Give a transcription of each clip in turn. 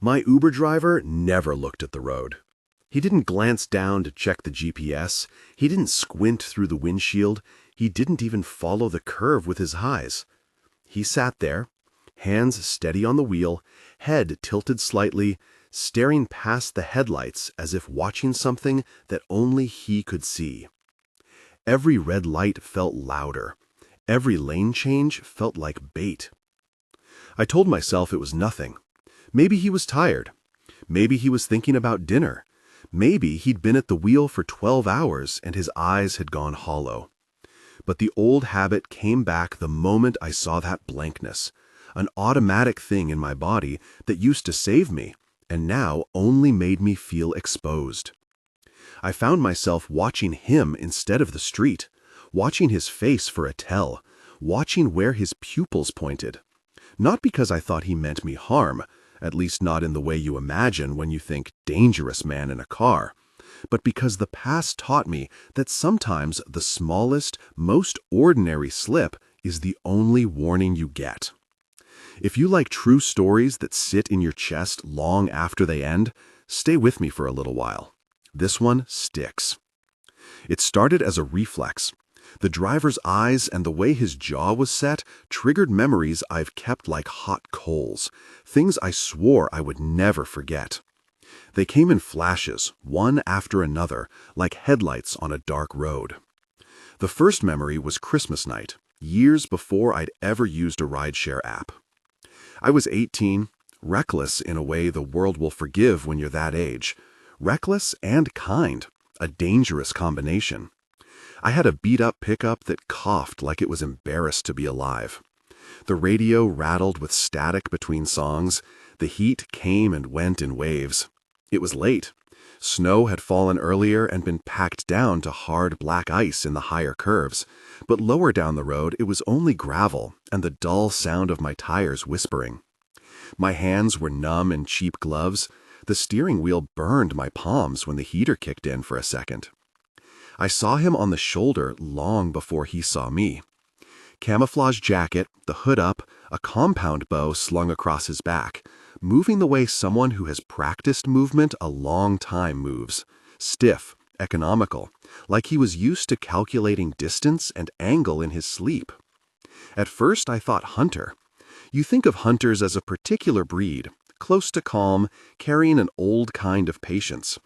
My Uber driver never looked at the road. He didn't glance down to check the GPS. He didn't squint through the windshield. He didn't even follow the curve with his eyes. He sat there, hands steady on the wheel, head tilted slightly, staring past the headlights as if watching something that only he could see. Every red light felt louder. Every lane change felt like bait. I told myself it was nothing. Maybe he was tired. Maybe he was thinking about dinner. Maybe he'd been at the wheel for 12 hours and his eyes had gone hollow. But the old habit came back the moment I saw that blankness, an automatic thing in my body that used to save me and now only made me feel exposed. I found myself watching him instead of the street, watching his face for a tell, watching where his pupils pointed. Not because I thought he meant me harm, at least not in the way you imagine when you think dangerous man in a car, but because the past taught me that sometimes the smallest, most ordinary slip is the only warning you get. If you like true stories that sit in your chest long after they end, stay with me for a little while. This one sticks. It started as a reflex. The driver's eyes and the way his jaw was set triggered memories I've kept like hot coals, things I swore I would never forget. They came in flashes, one after another, like headlights on a dark road. The first memory was Christmas night, years before I'd ever used a rideshare app. I was 18, reckless in a way the world will forgive when you're that age. Reckless and kind, a dangerous combination. I had a beat-up pickup that coughed like it was embarrassed to be alive. The radio rattled with static between songs. The heat came and went in waves. It was late. Snow had fallen earlier and been packed down to hard black ice in the higher curves, but lower down the road it was only gravel and the dull sound of my tires whispering. My hands were numb in cheap gloves. The steering wheel burned my palms when the heater kicked in for a second. I saw him on the shoulder long before he saw me. Camouflage jacket, the hood up, a compound bow slung across his back, moving the way someone who has practiced movement a long time moves. Stiff, economical, like he was used to calculating distance and angle in his sleep. At first I thought hunter. You think of hunters as a particular breed, close to calm, carrying an old kind of patience.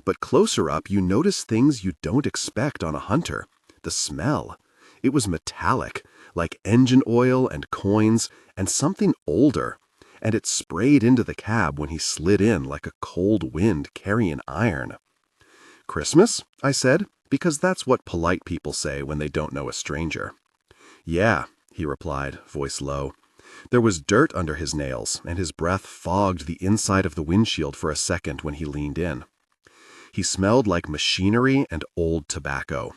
But closer up you notice things you don't expect on a hunter. The smell. It was metallic, like engine oil and coins, and something older, and it sprayed into the cab when he slid in like a cold wind carrying iron. "Christmas?" I said, because that's what polite people say when they don't know a stranger. "Yeah," he replied, voice low. There was dirt under his nails, and his breath fogged the inside of the windshield for a second when he leaned in. He smelled like machinery and old tobacco.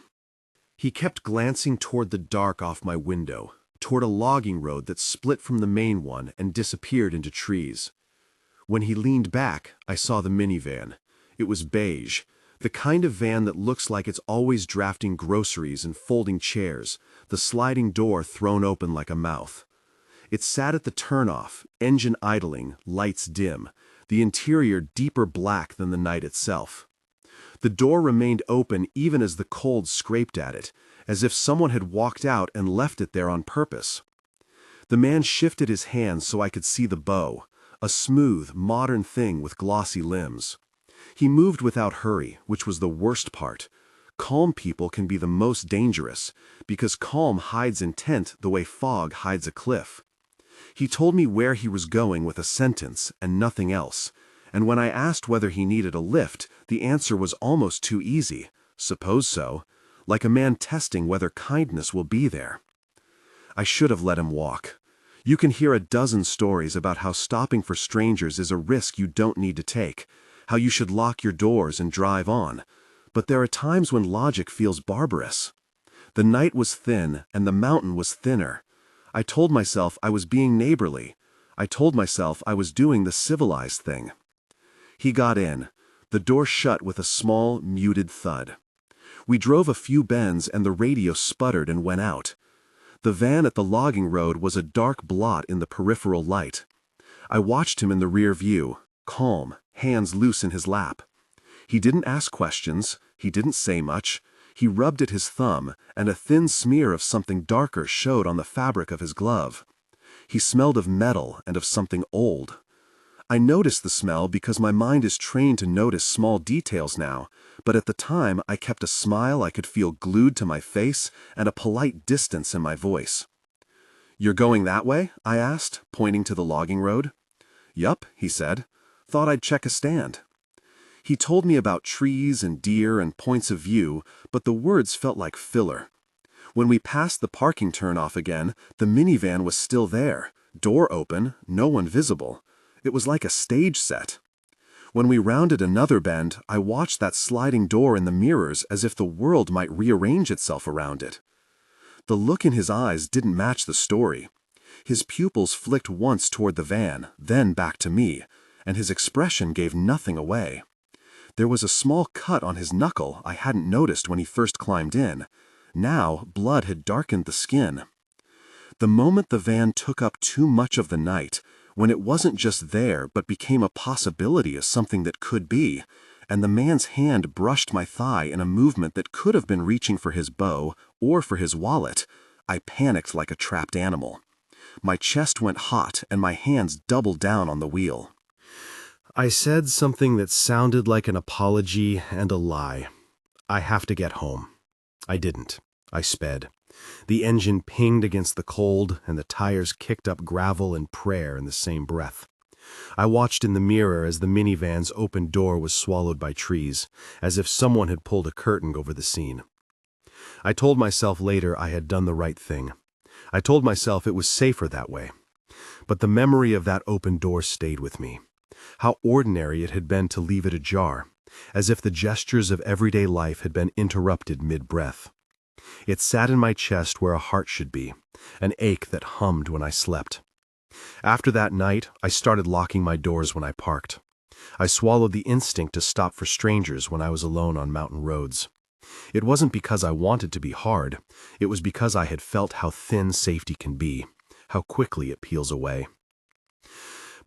He kept glancing toward the dark off my window, toward a logging road that split from the main one and disappeared into trees. When he leaned back, I saw the minivan. It was beige, the kind of van that looks like it's always drafting groceries and folding chairs, the sliding door thrown open like a mouth. It sat at the turnoff, engine idling, lights dim, the interior deeper black than the night itself. The door remained open even as the cold scraped at it, as if someone had walked out and left it there on purpose. The man shifted his hands so I could see the bow, a smooth, modern thing with glossy limbs. He moved without hurry, which was the worst part. Calm people can be the most dangerous, because calm hides intent the way fog hides a cliff. He told me where he was going with a sentence and nothing else, and when I asked whether he needed a lift, the answer was almost too easy. Suppose so, like a man testing whether kindness will be there. I should have let him walk. You can hear a dozen stories about how stopping for strangers is a risk you don't need to take, how you should lock your doors and drive on. But there are times when logic feels barbarous. The night was thin and the mountain was thinner. I told myself I was being neighborly. I told myself I was doing the civilized thing. He got in. The door shut with a small, muted thud. We drove a few bends and the radio sputtered and went out. The van at the logging road was a dark blot in the peripheral light. I watched him in the rear view, calm, hands loose in his lap. He didn't ask questions, he didn't say much. He rubbed at his thumb, and a thin smear of something darker showed on the fabric of his glove. He smelled of metal and of something old. I noticed the smell because my mind is trained to notice small details now, but at the time I kept a smile I could feel glued to my face and a polite distance in my voice. "You're going that way?" I asked, pointing to the logging road. "Yup," he said. "Thought I'd check a stand." He told me about trees and deer and points of view, but the words felt like filler. When we passed the parking turnoff again, the minivan was still there, door open, no one visible. It was like a stage set. When we rounded another bend, I watched that sliding door in the mirrors as if the world might rearrange itself around it. The look in his eyes didn't match the story. His pupils flicked once toward the van, then back to me, and his expression gave nothing away. There was a small cut on his knuckle I hadn't noticed when he first climbed in. Now, blood had darkened the skin. The moment the van took up too much of the night, when it wasn't just there but became a possibility as something that could be, and the man's hand brushed my thigh in a movement that could have been reaching for his bow or for his wallet, I panicked like a trapped animal. My chest went hot and my hands doubled down on the wheel. I said something that sounded like an apology and a lie. "I have to get home." I didn't. I sped. The engine pinged against the cold, and the tires kicked up gravel and prayer in the same breath. I watched in the mirror as the minivan's open door was swallowed by trees, as if someone had pulled a curtain over the scene. I told myself later I had done the right thing. I told myself it was safer that way. But the memory of that open door stayed with me. How ordinary it had been to leave it ajar, as if the gestures of everyday life had been interrupted mid-breath. It sat in my chest where a heart should be, an ache that hummed when I slept. After that night, I started locking my doors when I parked. I swallowed the instinct to stop for strangers when I was alone on mountain roads. It wasn't because I wanted to be hard, it was because I had felt how thin safety can be, how quickly it peels away.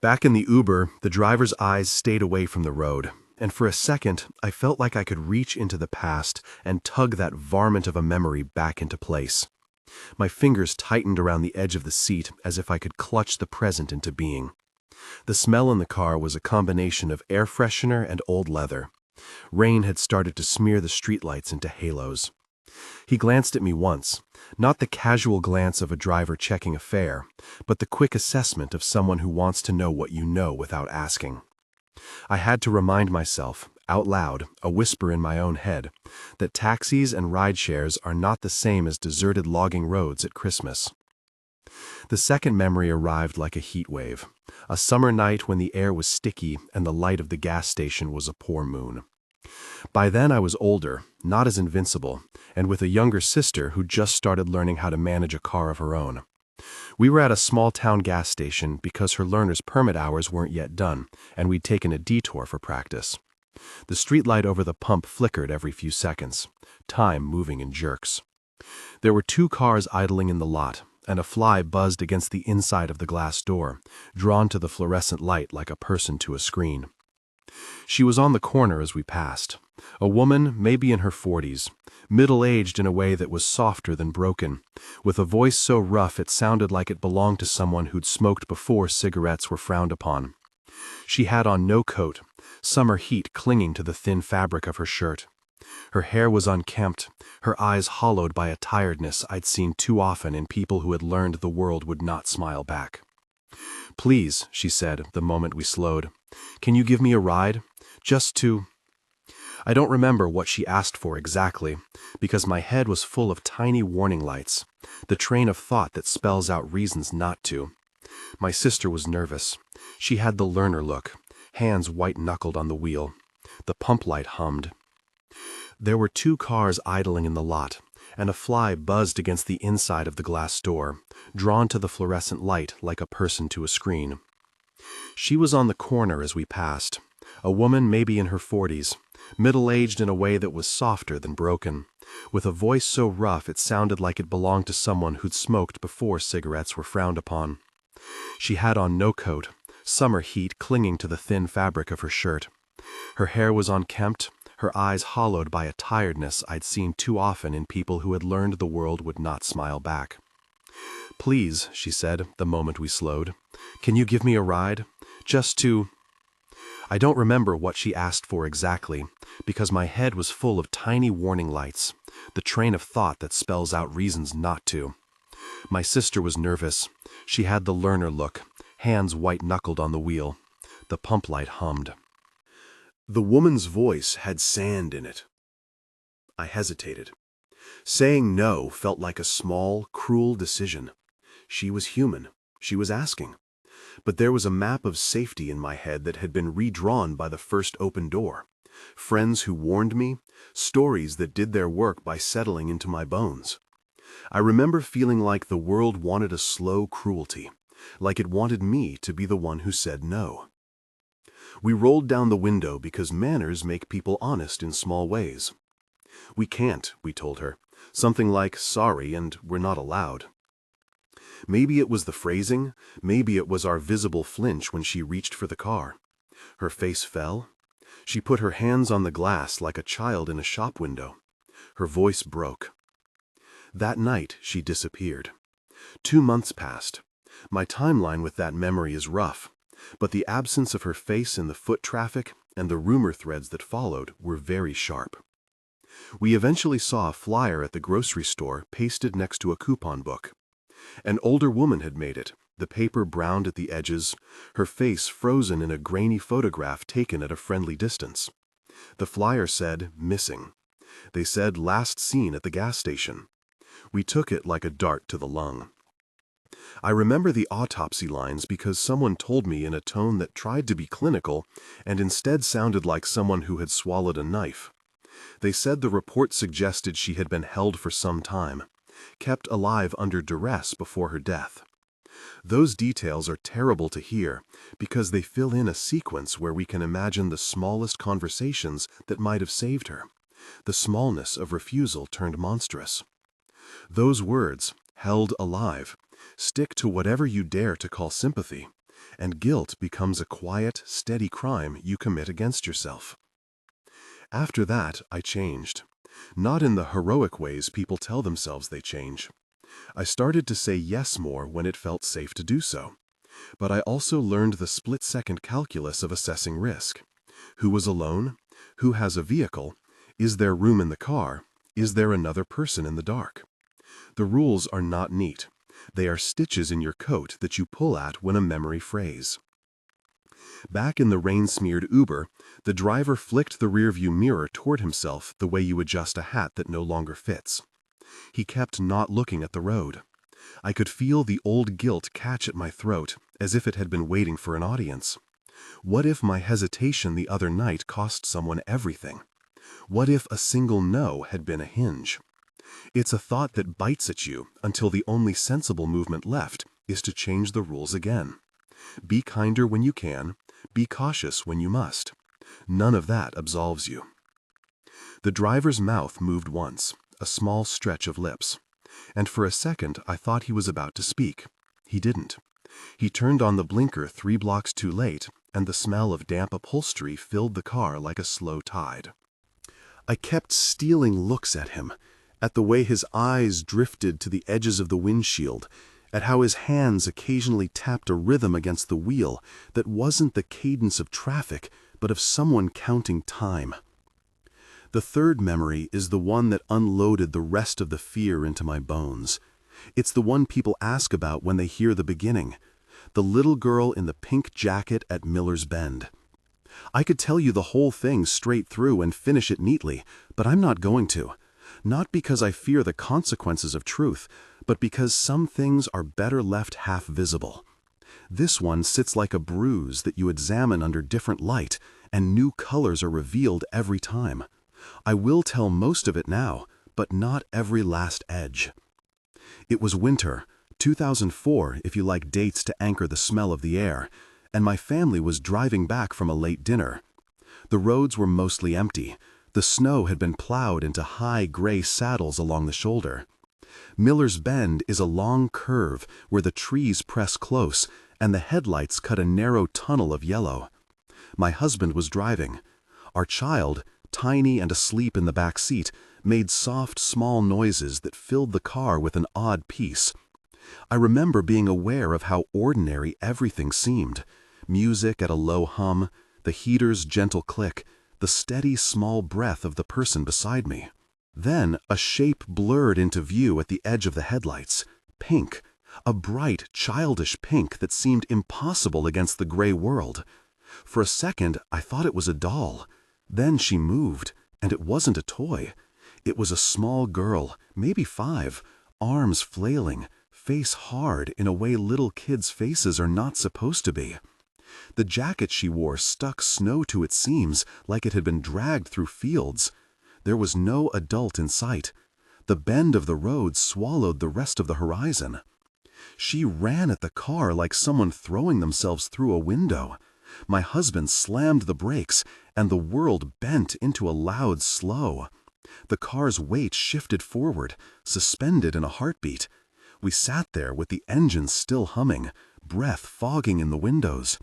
Back in the Uber, the driver's eyes stayed away from the road, and for a second, I felt like I could reach into the past and tug that varmint of a memory back into place. My fingers tightened around the edge of the seat as if I could clutch the present into being. The smell in the car was a combination of air freshener and old leather. Rain had started to smear the streetlights into halos. He glanced at me once, not the casual glance of a driver checking a fare, but the quick assessment of someone who wants to know what you know without asking. I had to remind myself, out loud, a whisper in my own head, that taxis and ride-shares are not the same as deserted logging roads at Christmas. The second memory arrived like a heat wave, a summer night when the air was sticky and the light of the gas station was a poor moon. By then I was older, not as invincible, and with a younger sister who just started learning how to manage a car of her own. We were at a small-town gas station because her learner's permit hours weren't yet done, and we'd taken a detour for practice. The streetlight over the pump flickered every few seconds, time moving in jerks. There were 2 cars idling in the lot, and a fly buzzed against the inside of the glass door, drawn to the fluorescent light like a person to a screen. She was on the corner as we passed, a woman maybe in her 40s, middle-aged in a way that was softer than broken, with a voice so rough it sounded like it belonged to someone who'd smoked before cigarettes were frowned upon. She had on no coat, summer heat clinging to the thin fabric of her shirt. Her hair was unkempt, her eyes hollowed by a tiredness I'd seen too often in people who had learned the world would not smile back. "Please," she said the moment we slowed, "can you give me a ride? Just to—" I don't remember what she asked for exactly, because my head was full of tiny warning lights, the train of thought that spells out reasons not to. My sister was nervous. She had the learner look, hands white-knuckled on the wheel. The pump light hummed. There were 2 cars idling in the lot, and a fly buzzed against the inside of the glass door, drawn to the fluorescent light like a person to a screen. She was on the corner as we passed, a woman maybe in her 40s, middle-aged in a way that was softer than broken, with a voice so rough it sounded like it belonged to someone who'd smoked before cigarettes were frowned upon. She had on no coat, summer heat clinging to the thin fabric of her shirt. Her hair was unkempt, her eyes hollowed by a tiredness I'd seen too often in people who had learned the world would not smile back. "Please," she said, the moment we slowed, "can you give me a ride? Just to—" I don't remember what she asked for exactly, because my head was full of tiny warning lights, the train of thought that spells out reasons not to. My sister was nervous. She had the learner look, hands white-knuckled on the wheel. The pump light hummed. The woman's voice had sand in it. I hesitated. Saying no felt like a small, cruel decision. She was human. She was asking. But there was a map of safety in my head that had been redrawn by the first open door. Friends who warned me, stories that did their work by settling into my bones. I remember feeling like the world wanted a slow cruelty, like it wanted me to be the one who said no. We rolled down the window because manners make people honest in small ways. "We can't," we told her. Something like, "Sorry, and we're not allowed." Maybe it was the phrasing, maybe it was our visible flinch when she reached for the car. Her face fell. She put her hands on the glass like a child in a shop window. Her voice broke. That night, she disappeared. 2 months passed. My timeline with that memory is rough, but the absence of her face in the foot traffic and the rumor threads that followed were very sharp. We eventually saw a flyer at the grocery store pasted next to a coupon book. An older woman had made it, the paper browned at the edges, her face frozen in a grainy photograph taken at a friendly distance. The flyer said, "Missing." They said, "Last seen at the gas station." We took it like a dart to the lung. I remember the autopsy lines because someone told me in a tone that tried to be clinical and instead sounded like someone who had swallowed a knife. They said the report suggested she had been held for some time, kept alive under duress before her death. Those details are terrible to hear because they fill in a sequence where we can imagine the smallest conversations that might have saved her. The smallness of refusal turned monstrous. Those words, "held alive," stick to whatever you dare to call sympathy, and guilt becomes a quiet, steady crime you commit against yourself. After that, I changed. Not in the heroic ways people tell themselves they change. I started to say yes more when it felt safe to do so. But I also learned the split-second calculus of assessing risk. Who was alone? Who has a vehicle? Is there room in the car? Is there another person in the dark? The rules are not neat. They are stitches in your coat that you pull at when a memory frays. Back in the rain-smeared Uber, the driver flicked the rearview mirror toward himself the way you adjust a hat that no longer fits. He kept not looking at the road. I could feel the old guilt catch at my throat, as if it had been waiting for an audience. What if my hesitation the other night cost someone everything? What if a single no had been a hinge? It's a thought that bites at you until the only sensible movement left is to change the rules again. Be kinder when you can. Be cautious when you must. None of that absolves you. The driver's mouth moved once, a small stretch of lips. And for a second I thought he was about to speak. He didn't. He turned on the blinker 3 blocks too late, and the smell of damp upholstery filled the car like a slow tide. I kept stealing looks at him, at the way his eyes drifted to the edges of the windshield, at how his hands occasionally tapped a rhythm against the wheel that wasn't the cadence of traffic, but of someone counting time. The third memory is the one that unloaded the rest of the fear into my bones. It's the one people ask about when they hear the beginning. The little girl in the pink jacket at Miller's Bend. I could tell you the whole thing straight through and finish it neatly, but I'm not going to. Not because I fear the consequences of truth, but because some things are better left half visible. This one sits like a bruise that you examine under different light, and new colors are revealed every time. I will tell most of it now, but not every last edge. It was winter, 2004 if you like dates to anchor the smell of the air, and my family was driving back from a late dinner. The roads were mostly empty. The snow had been plowed into high gray saddles along the shoulder. Miller's Bend is a long curve where the trees press close, and the headlights cut a narrow tunnel of yellow. My husband was driving. Our child, tiny and asleep in the back seat, made soft, small noises that filled the car with an odd peace. I remember being aware of how ordinary everything seemed. Music at a low hum, the heater's gentle click, the steady, small breath of the person beside me. Then a shape blurred into view at the edge of the headlights. Pink. A bright, childish pink that seemed impossible against the gray world. For a second, I thought it was a doll. Then she moved, and it wasn't a toy. It was a small girl, maybe 5, arms flailing, face hard in a way little kids' faces are not supposed to be. The jacket she wore stuck snow to its seams like it had been dragged through fields. There was no adult in sight. The bend of the road swallowed the rest of the horizon. She ran at the car like someone throwing themselves through a window. My husband slammed the brakes, and the world bent into a loud slow. The car's weight shifted forward, suspended in a heartbeat. We sat there with the engine still humming, breath fogging in the windows.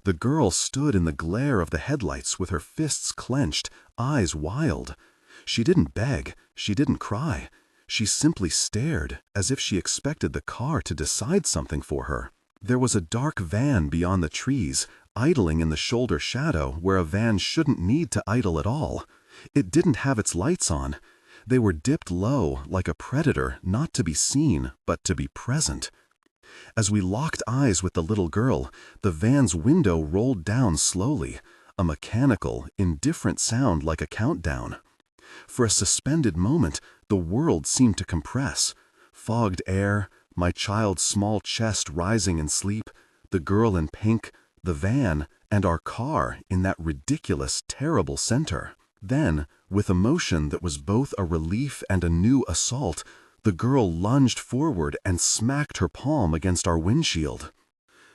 The girl stood in the glare of the headlights with her fists clenched, eyes wild. She didn't beg, she didn't cry. She simply stared, as if she expected the car to decide something for her. There was a dark van beyond the trees, idling in the shoulder shadow where a van shouldn't need to idle at all. It didn't have its lights on. They were dipped low, like a predator, not to be seen, but to be present. As we locked eyes with the little girl, the van's window rolled down slowly, a mechanical, indifferent sound like a countdown. For a suspended moment, the world seemed to compress. Fogged air, my child's small chest rising in sleep, the girl in pink, the van, and our car in that ridiculous, terrible center. Then, with a motion that was both a relief and a new assault, the girl lunged forward and smacked her palm against our windshield.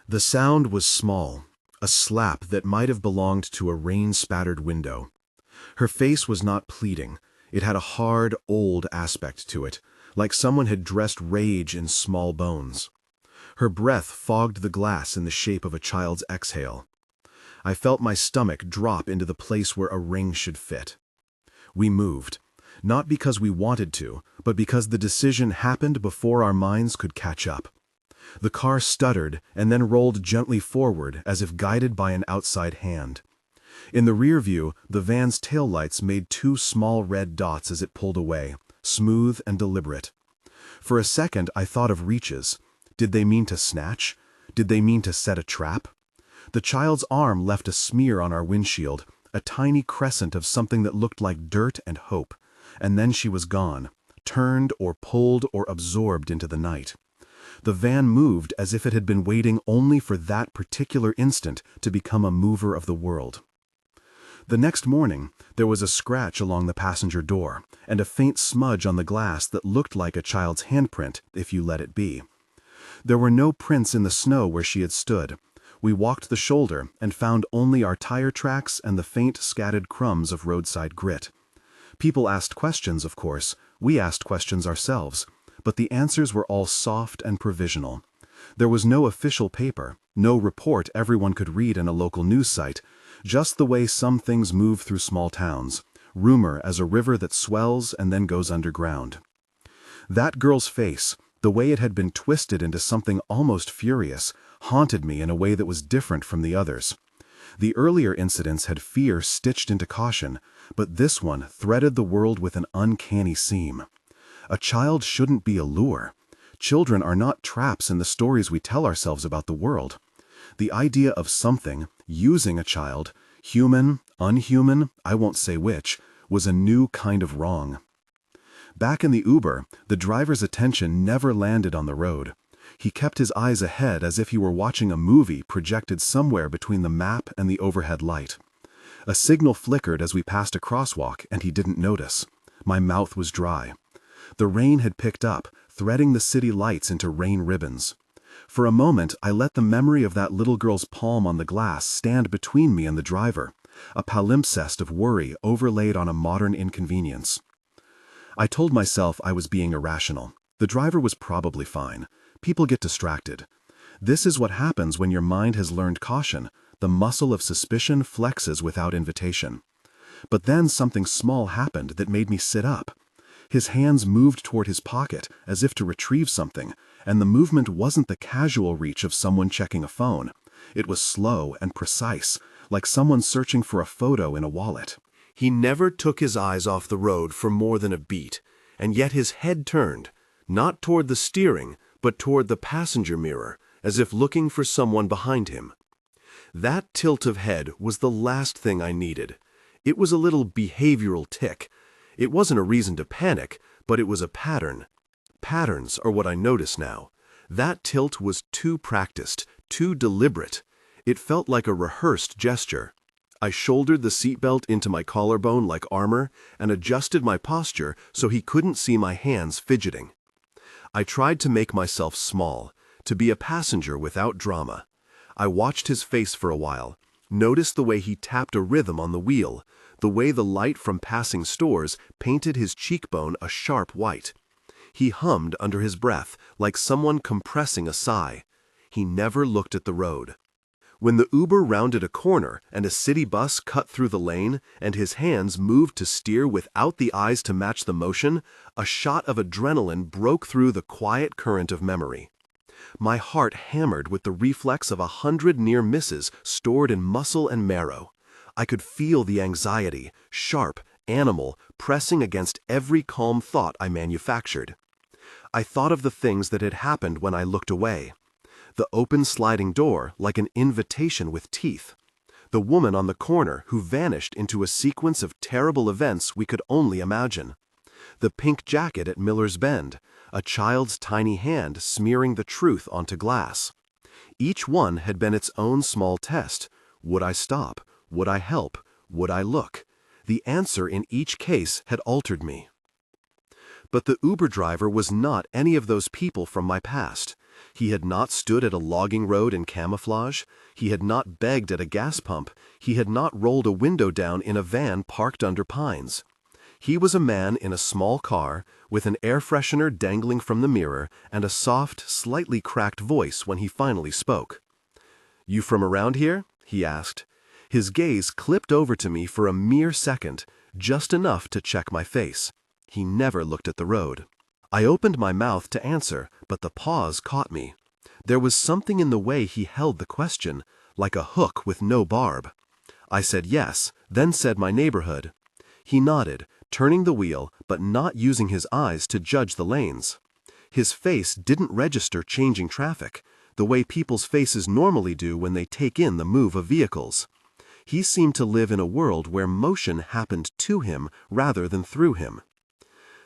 The sound was small, a slap that might have belonged to a rain-spattered window. Her face was not pleading. It had a hard, old aspect to it, like someone had dressed rage in small bones. Her breath fogged the glass in the shape of a child's exhale. I felt my stomach drop into the place where a ring should fit. We moved, not because we wanted to, but because the decision happened before our minds could catch up. The car stuttered and then rolled gently forward as if guided by an outside hand. In the rear view, the van's taillights made 2 small red dots as it pulled away, smooth and deliberate. For a second, I thought of reaches. Did they mean to snatch? Did they mean to set a trap? The child's arm left a smear on our windshield, a tiny crescent of something that looked like dirt and hope, and then she was gone, turned or pulled or absorbed into the night. The van moved as if it had been waiting only for that particular instant to become a mover of the world. The next morning, there was a scratch along the passenger door, and a faint smudge on the glass that looked like a child's handprint, if you let it be. There were no prints in the snow where she had stood. We walked the shoulder and found only our tire tracks and the faint scattered crumbs of roadside grit. People asked questions, of course. We asked questions ourselves, but the answers were all soft and provisional. There was no official paper, no report everyone could read in a local news site, just the way some things move through small towns, rumor as a river that swells and then goes underground. That girl's face, the way it had been twisted into something almost furious, haunted me in a way that was different from the others. The earlier incidents had fear stitched into caution, but this one threaded the world with an uncanny seam. A child shouldn't be a lure. Children are not traps in the stories we tell ourselves about the world. The idea of something, using a child, human, unhuman, I won't say which, was a new kind of wrong. Back in the Uber, the driver's attention never landed on the road. He kept his eyes ahead as if he were watching a movie projected somewhere between the map and the overhead light. A signal flickered as we passed a crosswalk, and he didn't notice. My mouth was dry. The rain had picked up, threading the city lights into rain ribbons. For a moment, I let the memory of that little girl's palm on the glass stand between me and the driver, a palimpsest of worry overlaid on a modern inconvenience. I told myself I was being irrational. The driver was probably fine. People get distracted. This is what happens when your mind has learned caution. The muscle of suspicion flexes without invitation. But then something small happened that made me sit up. His hands moved toward his pocket, as if to retrieve something, and the movement wasn't the casual reach of someone checking a phone. It was slow and precise, like someone searching for a photo in a wallet. He never took his eyes off the road for more than a beat, and yet his head turned, not toward the steering, but toward the passenger mirror, as if looking for someone behind him. That tilt of head was the last thing I needed. It was a little behavioral tic. It wasn't a reason to panic, but it was a pattern. Patterns are what I notice now. That tilt was too practiced, too deliberate. It felt like a rehearsed gesture. I shouldered the seatbelt into my collarbone like armor and adjusted my posture so he couldn't see my hands fidgeting. I tried to make myself small, to be a passenger without drama. I watched his face for a while, noticed the way he tapped a rhythm on the wheel, the way the light from passing stores painted his cheekbone a sharp white. He hummed under his breath, like someone compressing a sigh. He never looked at the road. When the Uber rounded a corner and a city bus cut through the lane and his hands moved to steer without the eyes to match the motion, a shot of adrenaline broke through the quiet current of memory. My heart hammered with the reflex of 100 near misses stored in muscle and marrow. I could feel the anxiety, sharp, animal, pressing against every calm thought I manufactured. I thought of the things that had happened when I looked away. The open sliding door like an invitation with teeth. The woman on the corner who vanished into a sequence of terrible events we could only imagine. The pink jacket at Miller's Bend, a child's tiny hand smearing the truth onto glass. Each one had been its own small test. Would I stop? Would I help? Would I look? The answer in each case had altered me. But the Uber driver was not any of those people from my past. He had not stood at a logging road in camouflage. He had not begged at a gas pump. He had not rolled a window down in a van parked under pines. He was a man in a small car, with an air freshener dangling from the mirror and a soft, slightly cracked voice when he finally spoke. "You from around here?" he asked. His gaze clipped over to me for a mere second, just enough to check my face. He never looked at the road. I opened my mouth to answer, but the pause caught me. There was something in the way he held the question, like a hook with no barb. I said yes, then said my neighborhood. He nodded, turning the wheel, but not using his eyes to judge the lanes. His face didn't register changing traffic, the way people's faces normally do when they take in the move of vehicles. He seemed to live in a world where motion happened to him rather than through him.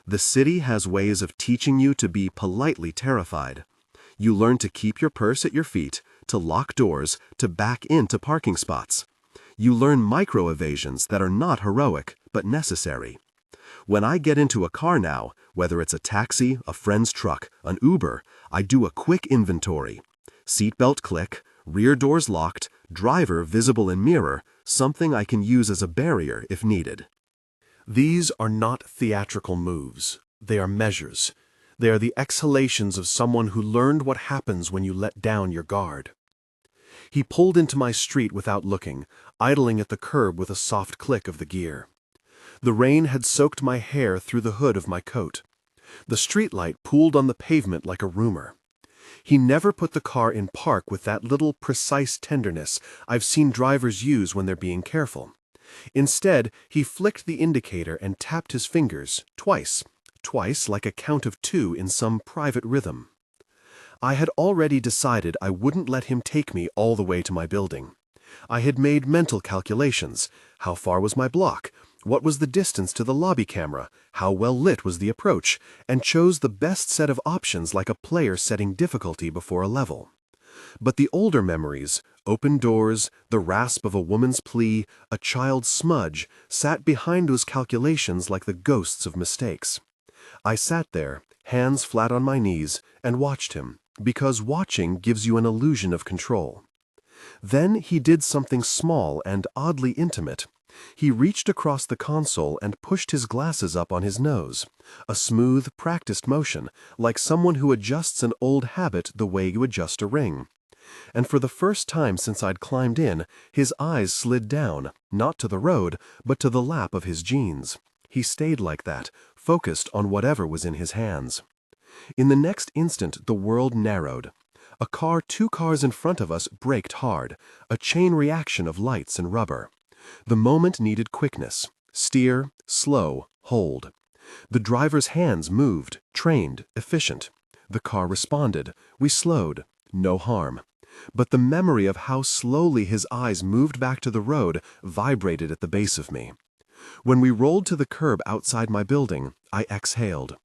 The city has ways of teaching you to be politely terrified. You learn to keep your purse at your feet, to lock doors, to back into parking spots. You learn micro-evasions that are not heroic, but necessary. When I get into a car now, whether it's a taxi, a friend's truck, an Uber, I do a quick inventory. Seatbelt click, rear doors locked, driver visible in mirror, something I can use as a barrier if needed. These are not theatrical moves. They are measures. They are the exhalations of someone who learned what happens when you let down your guard. He pulled into my street without looking, idling at the curb with a soft click of the gear. The rain had soaked my hair through the hood of my coat. The streetlight pooled on the pavement like a rumor. He never put the car in park with that little precise tenderness I've seen drivers use when they're being careful. Instead, he flicked the indicator and tapped his fingers, twice like a count of 2 in some private rhythm. I had already decided I wouldn't let him take me all the way to my building. I had made mental calculations. How far was my block? What was the distance to the lobby camera? How well lit was the approach? And chose the best set of options like a player setting difficulty before a level. But the older memories, open doors, the rasp of a woman's plea, a child's smudge, sat behind those calculations like the ghosts of mistakes. I sat there, hands flat on my knees, and watched him, because watching gives you an illusion of control. Then he did something small and oddly intimate. He reached across the console and pushed his glasses up on his nose, a smooth, practiced motion, like someone who adjusts an old habit the way you adjust a ring. And for the first time since I'd climbed in, his eyes slid down, not to the road, but to the lap of his jeans. He stayed like that, focused on whatever was in his hands. In the next instant, the world narrowed. A car 2 cars in front of us braked hard, a chain reaction of lights and rubber. The moment needed quickness. Steer, slow, hold. The driver's hands moved, trained, efficient. The car responded. We slowed. No harm. But the memory of how slowly his eyes moved back to the road vibrated at the base of me. When we rolled to the curb outside my building, I exhaled.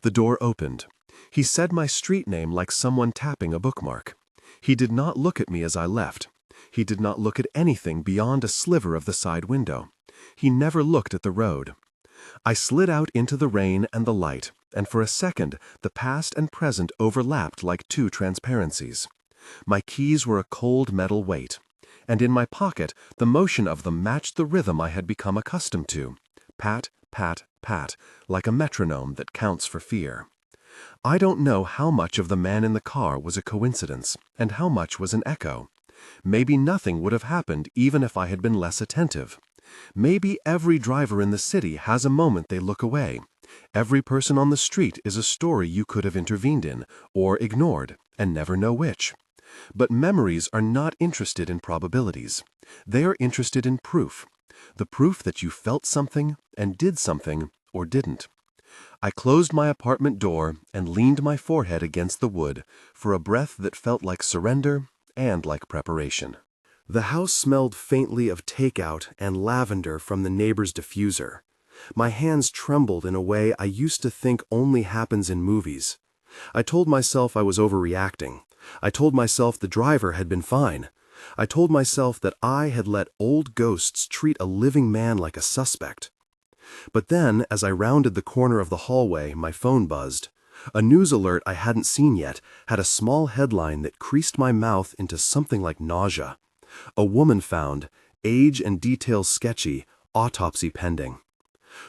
The door opened. He said my street name like someone tapping a bookmark. He did not look at me as I left. He did not look at anything beyond a sliver of the side window. He never looked at the road. I slid out into the rain and the light, and for a second the past and present overlapped like 2 transparencies. My keys were a cold metal weight, and in my pocket the motion of them matched the rhythm I had become accustomed to. Pat, pat, pat, like a metronome that counts for fear. I don't know how much of the man in the car was a coincidence, and how much was an echo. Maybe nothing would have happened even if I had been less attentive. Maybe every driver in the city has a moment they look away. Every person on the street is a story you could have intervened in, or ignored, and never know which. But memories are not interested in probabilities. They are interested in proof. The proof that you felt something, and did something, or didn't. I closed my apartment door and leaned my forehead against the wood for a breath that felt like surrender and like preparation. The house smelled faintly of takeout and lavender from the neighbor's diffuser. My hands trembled in a way I used to think only happens in movies. I told myself I was overreacting. I told myself the driver had been fine. I told myself that I had let old ghosts treat a living man like a suspect. But then, as I rounded the corner of the hallway, my phone buzzed. A news alert I hadn't seen yet had a small headline that creased my mouth into something like nausea. A woman found, age and details sketchy, autopsy pending.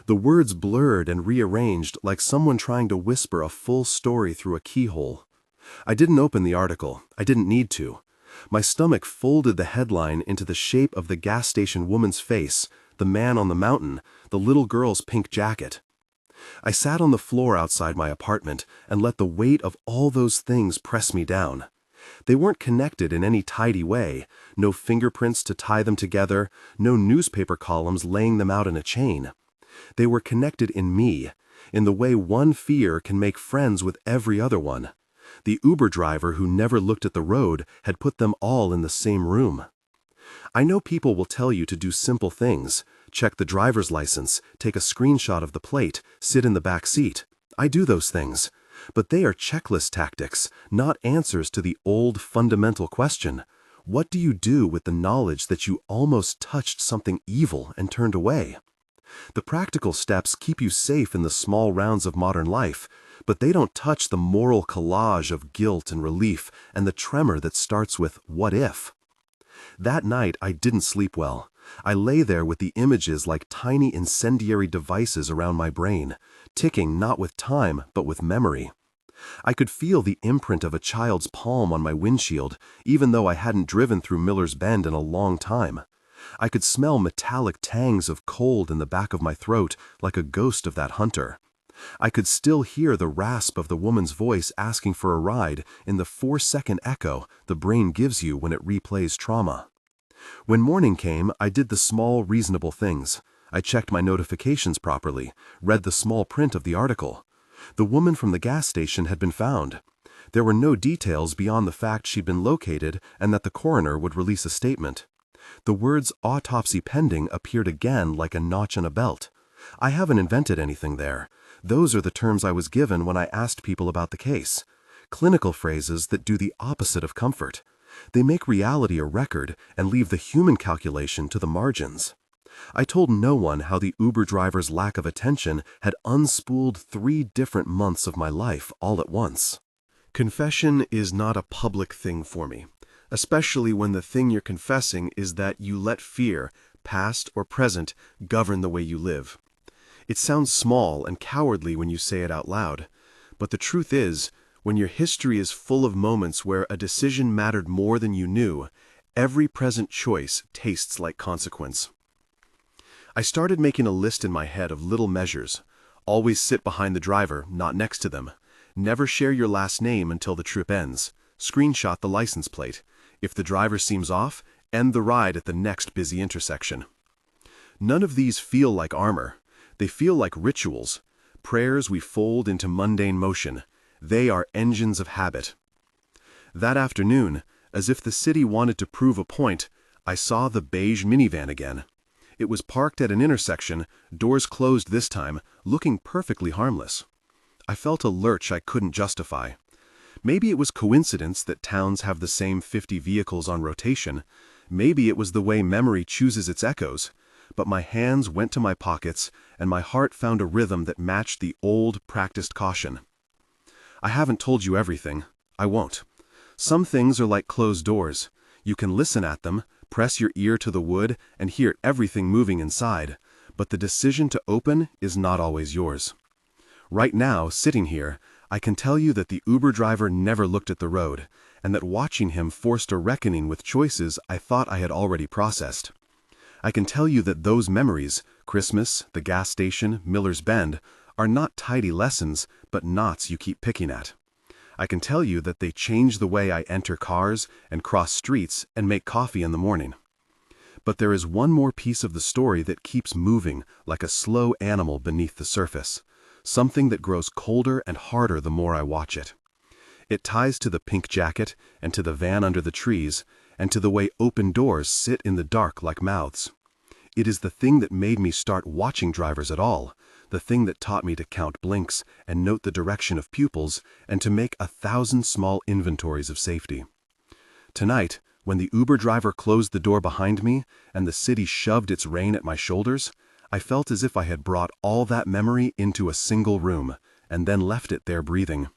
The words blurred and rearranged like someone trying to whisper a full story through a keyhole. I didn't open the article. I didn't need to. My stomach folded the headline into the shape of the gas station woman's face, the man on the mountain, the little girl's pink jacket. I sat on the floor outside my apartment and let the weight of all those things press me down. They weren't connected in any tidy way, no fingerprints to tie them together, no newspaper columns laying them out in a chain. They were connected in me, in the way one fear can make friends with every other one. The Uber driver who never looked at the road had put them all in the same room. I know people will tell you to do simple things, check the driver's license, take a screenshot of the plate, sit in the back seat. I do those things. But they are checklist tactics, not answers to the old fundamental question. What do you do with the knowledge that you almost touched something evil and turned away? The practical steps keep you safe in the small rounds of modern life, but they don't touch the moral collage of guilt and relief and the tremor that starts with "what if?" That night I didn't sleep well. I lay there with the images like tiny incendiary devices around my brain, ticking not with time but with memory. I could feel the imprint of a child's palm on my windshield, even though I hadn't driven through Miller's Bend in a long time. I could smell metallic tangs of cold in the back of my throat like a ghost of that hunter. I could still hear the rasp of the woman's voice asking for a ride in the 4-second echo the brain gives you when it replays trauma. When morning came, I did the small, reasonable things. I checked my notifications properly, read the small print of the article. The woman from the gas station had been found. There were no details beyond the fact she'd been located and that the coroner would release a statement. The words autopsy pending appeared again like a notch on a belt. I haven't invented anything there. Those are the terms I was given when I asked people about the case. Clinical phrases that do the opposite of comfort. They make reality a record and leave the human calculation to the margins. I told no one how the Uber driver's lack of attention had unspooled 3 different months of my life all at once. Confession is not a public thing for me, especially when the thing you're confessing is that you let fear, past or present, govern the way you live. It sounds small and cowardly when you say it out loud, but the truth is, When your history is full of moments where a decision mattered more than you knew, every present choice tastes like consequence. I started making a list in my head of little measures. Always sit behind the driver, not next to them. Never share your last name until the trip ends. Screenshot the license plate. If the driver seems off, end the ride at the next busy intersection. None of these feel like armor. They feel like rituals. Prayers we fold into mundane motion. They are engines of habit. That afternoon, as if the city wanted to prove a point, I saw the beige minivan again. It was parked at an intersection, doors closed this time, looking perfectly harmless. I felt a lurch I couldn't justify. Maybe it was coincidence that towns have the same 50 vehicles on rotation. Maybe it was the way memory chooses its echoes. But my hands went to my pockets, and my heart found a rhythm that matched the old, practiced caution. I haven't told you everything. I won't. Some things are like closed doors. You can listen at them, press your ear to the wood, and hear everything moving inside, but the decision to open is not always yours. Right now, sitting here, I can tell you that the Uber driver never looked at the road, and that watching him forced a reckoning with choices I thought I had already processed. I can tell you that those memories, Christmas, the gas station, Miller's Bend, are not tidy lessons, but knots you keep picking at. I can tell you that they change the way I enter cars and cross streets and make coffee in the morning. But there is one more piece of the story that keeps moving like a slow animal beneath the surface, something that grows colder and harder the more I watch it. It ties to the pink jacket and to the van under the trees and to the way open doors sit in the dark like mouths. It is the thing that made me start watching drivers at all, the thing that taught me to count blinks and note the direction of pupils and to make 1,000 small inventories of safety. Tonight, when the Uber driver closed the door behind me and the city shoved its rein at my shoulders, I felt as if I had brought all that memory into a single room and then left it there breathing.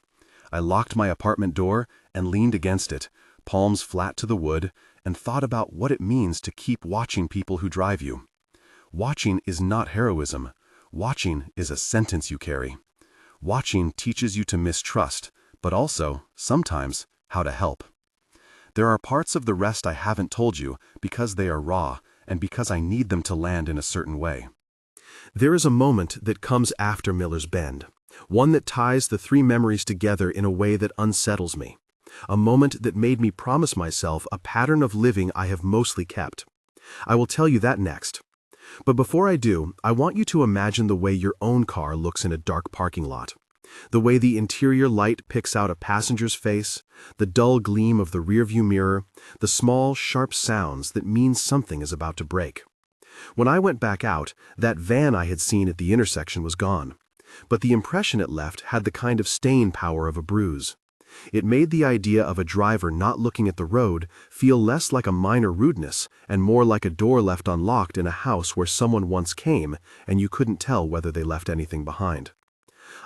I locked my apartment door and leaned against it, palms flat to the wood, and thought about what it means to keep watching people who drive you. Watching is not heroism. Watching is a sentence you carry. Watching teaches you to mistrust, but also, sometimes, how to help. There are parts of the rest I haven't told you because they are raw and because I need them to land in a certain way. There is a moment that comes after Miller's Bend, one that ties the three memories together in a way that unsettles me, a moment that made me promise myself a pattern of living I have mostly kept. I will tell you that next. But before I do, I want you to imagine the way your own car looks in a dark parking lot. The way the interior light picks out a passenger's face, the dull gleam of the rearview mirror, the small, sharp sounds that mean something is about to break. When I went back out, that van I had seen at the intersection was gone. But the impression it left had the kind of staying power of a bruise. It made the idea of a driver not looking at the road feel less like a minor rudeness and more like a door left unlocked in a house where someone once came and you couldn't tell whether they left anything behind.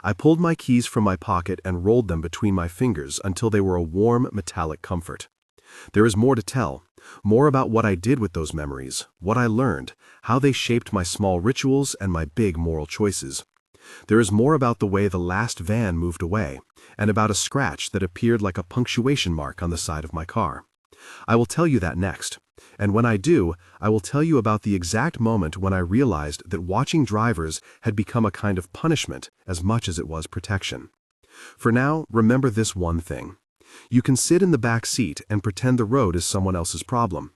I pulled my keys from my pocket and rolled them between my fingers until they were a warm, metallic comfort. There is more to tell, more about what I did with those memories, what I learned, how they shaped my small rituals and my big moral choices. There is more about the way the last van moved away, and about a scratch that appeared like a punctuation mark on the side of my car. I will tell you that next, and when I do, I will tell you about the exact moment when I realized that watching drivers had become a kind of punishment as much as it was protection. For now, remember this one thing. You can sit in the back seat and pretend the road is someone else's problem.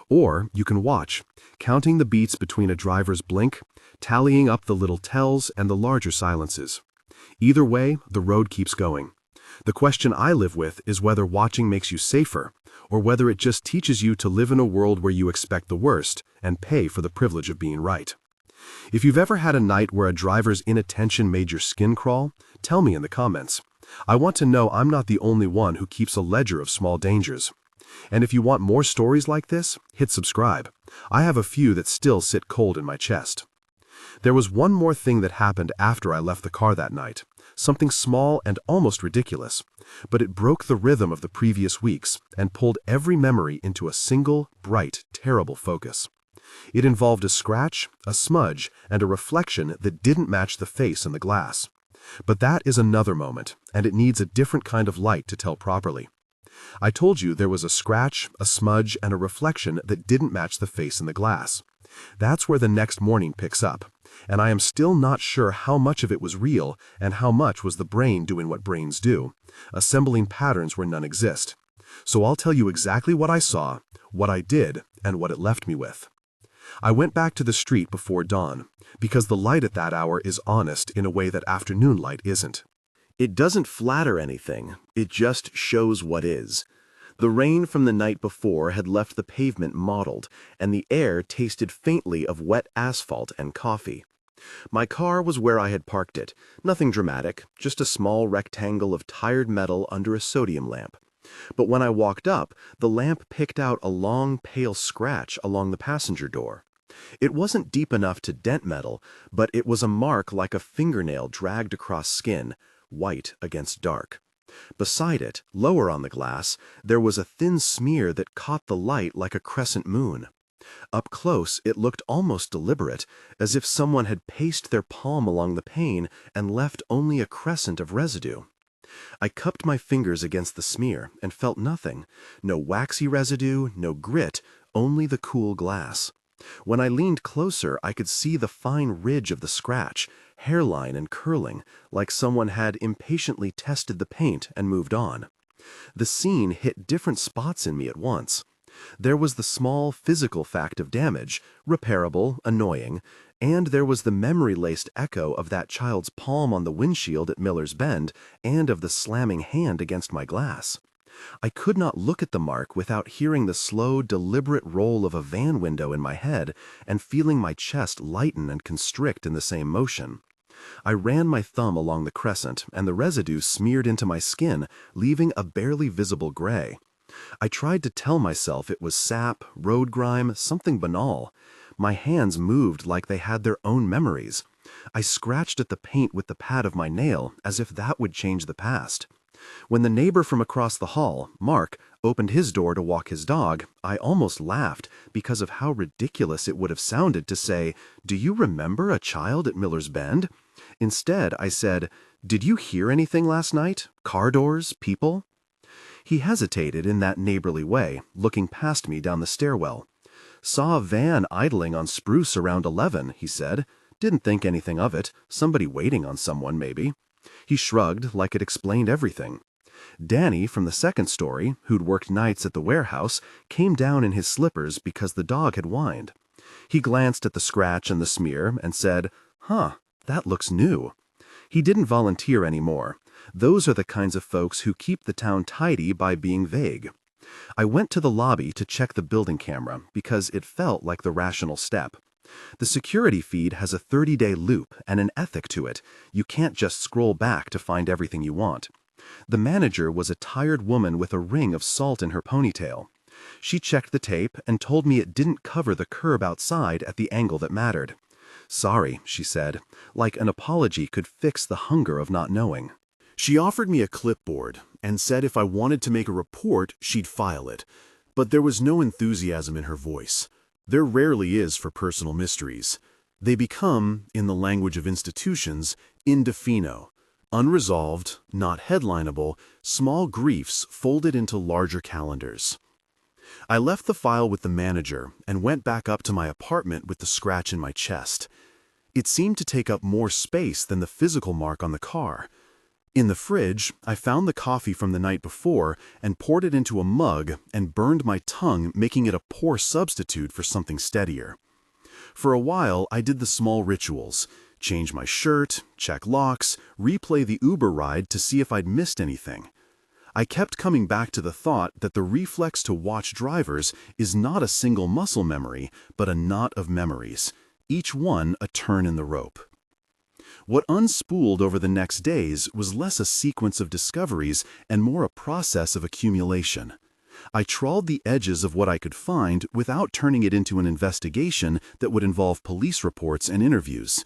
Or you can watch, counting the beats between a driver's blink, tallying up the little tells and the larger silences. Either way, the road keeps going. The question I live with is whether watching makes you safer, or whether it just teaches you to live in a world where you expect the worst and pay for the privilege of being right. If you've ever had a night where a driver's inattention made your skin crawl, tell me in the comments. I want to know I'm not the only one who keeps a ledger of small dangers. And if you want more stories like this, hit subscribe. I have a few that still sit cold in my chest. There was one more thing that happened after I left the car that night, something small and almost ridiculous, but it broke the rhythm of the previous weeks and pulled every memory into a single, bright, terrible focus. It involved a scratch, a smudge, and a reflection that didn't match the face in the glass. But that is another moment, and it needs a different kind of light to tell properly. I told you there was a scratch, a smudge, and a reflection that didn't match the face in the glass. That's where the next morning picks up, and I am still not sure how much of it was real and how much was the brain doing what brains do, assembling patterns where none exist. So I'll tell you exactly what I saw, what I did, and what it left me with. I went back to the street before dawn, because the light at that hour is honest in a way that afternoon light isn't. It doesn't flatter anything, it just shows what is. The rain from the night before had left the pavement mottled, and the air tasted faintly of wet asphalt and coffee. My car was where I had parked it, nothing dramatic, just a small rectangle of tired metal under a sodium lamp. But when I walked up, the lamp picked out a long, pale scratch along the passenger door. It wasn't deep enough to dent metal, but it was a mark like a fingernail dragged across skin, white against dark. Beside it, lower on the glass, there was a thin smear that caught the light like a crescent moon. Up close, it looked almost deliberate, as if someone had paced their palm along the pane and left only a crescent of residue. I cupped my fingers against the smear and felt nothing. No waxy residue, no grit, only the cool glass. When I leaned closer, I could see the fine ridge of the scratch, hairline and curling, like someone had impatiently tested the paint and moved on. The scene hit different spots in me at once. There was the small physical fact of damage, repairable, annoying, and there was the memory-laced echo of that child's palm on the windshield at Miller's Bend and of the slamming hand against my glass. I could not look at the mark without hearing the slow, deliberate roll of a van window in my head and feeling my chest lighten and constrict in the same motion. I ran my thumb along the crescent, and the residue smeared into my skin, leaving a barely visible gray. I tried to tell myself it was sap, road grime, something banal. My hands moved like they had their own memories. I scratched at the paint with the pad of my nail, as if that would change the past. When the neighbor from across the hall, Mark, opened his door to walk his dog, I almost laughed because of how ridiculous it would have sounded to say, "Do you remember a child at Miller's Bend?" Instead, I said, "Did you hear anything last night? Car doors? People?" He hesitated in that neighborly way, looking past me down the stairwell. "Saw a van idling on Spruce around 11, he said. "Didn't think anything of it. Somebody waiting on someone, maybe." He shrugged like it explained everything. Danny from the second story, who'd worked nights at the warehouse, came down in his slippers because the dog had whined. He glanced at the scratch and the smear and said, "Huh, that looks new." He didn't volunteer anymore. Those are the kinds of folks who keep the town tidy by being vague. I went to the lobby to check the building camera because it felt like the rational step. The security feed has a 30-day loop and an ethic to it. You can't just scroll back to find everything you want. The manager was a tired woman with a ring of salt in her ponytail. She checked the tape and told me it didn't cover the curb outside at the angle that mattered. "Sorry," she said, like an apology could fix the hunger of not knowing. She offered me a clipboard and said if I wanted to make a report, she'd file it. But there was no enthusiasm in her voice. There rarely is for personal mysteries. They become, in the language of institutions, indefino, unresolved, not headlineable, small griefs folded into larger calendars. I left the file with the manager and went back up to my apartment with the scratch in my chest. It seemed to take up more space than the physical mark on the car. In the fridge, I found the coffee from the night before and poured it into a mug and burned my tongue, making it a poor substitute for something steadier. For a while, I did the small rituals: change my shirt, check locks, replay the Uber ride to see if I'd missed anything. I kept coming back to the thought that the reflex to watch drivers is not a single muscle memory, but a knot of memories, each one a turn in the rope. What unspooled over the next days was less a sequence of discoveries and more a process of accumulation. I trawled the edges of what I could find without turning it into an investigation that would involve police reports and interviews.